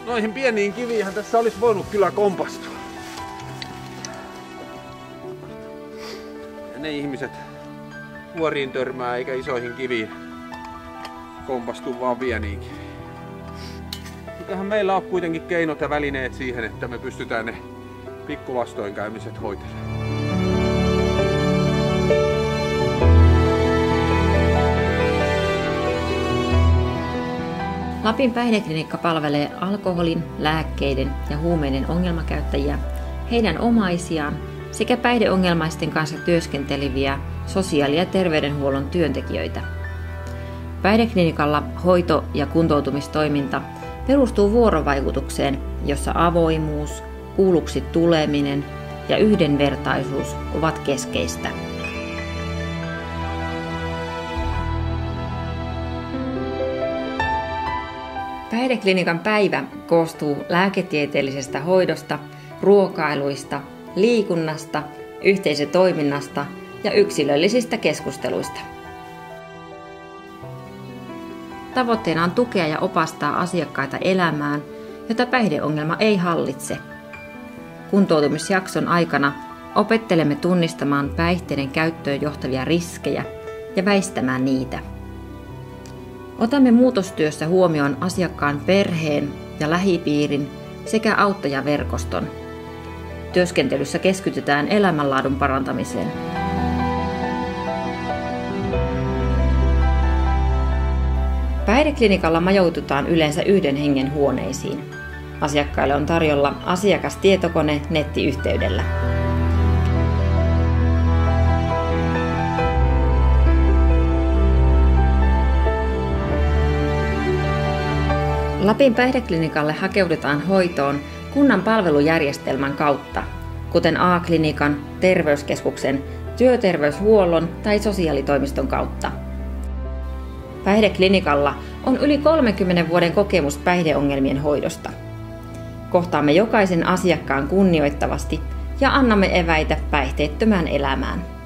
noihin pieniin kiviinhän tässä olisi voinut kyllä kompastua. Ja ne ihmiset vuoriin törmää eikä isoihin kiviin kompastu vaan pieniin kiviin. Mitähän meillä on kuitenkin keinot ja välineet siihen, että me pystytään ne pikkuvastoinkäymiset hoitelemaan. Lapin päihdeklinikka palvelee alkoholin, lääkkeiden ja huumeiden ongelmakäyttäjiä, heidän omaisiaan sekä päihdeongelmaisten kanssa työskenteleviä sosiaali- ja terveydenhuollon työntekijöitä. Päihdeklinikalla hoito- ja kuntoutumistoiminta perustuu vuorovaikutukseen, jossa avoimuus, kuulluksi tuleminen ja yhdenvertaisuus ovat keskeistä. Päihdeklinikan päivä koostuu lääketieteellisestä hoidosta, ruokailuista, liikunnasta, yhteisötoiminnasta ja yksilöllisistä keskusteluista. Tavoitteena on tukea ja opastaa asiakkaita elämään, jota päihdeongelma ei hallitse. Kuntoutumisjakson aikana opettelemme tunnistamaan päihteiden käyttöön johtavia riskejä ja väistämään niitä. Otamme muutostyössä huomioon asiakkaan perheen ja lähipiirin sekä auttajaverkoston. Työskentelyssä keskitytään elämänlaadun parantamiseen. Päihdeklinikalla majoitutaan yleensä yhden hengen huoneisiin. Asiakkaille on tarjolla asiakastietokone nettiyhteydellä. Lapin päihdeklinikalle hakeudutaan hoitoon kunnan palvelujärjestelmän kautta, kuten A-klinikan, terveyskeskuksen, työterveyshuollon tai sosiaalitoimiston kautta. Päihdeklinikalla on yli 30 vuoden kokemus päihdeongelmien hoidosta. Kohtaamme jokaisen asiakkaan kunnioittavasti ja annamme eväitä päihteettömään elämään.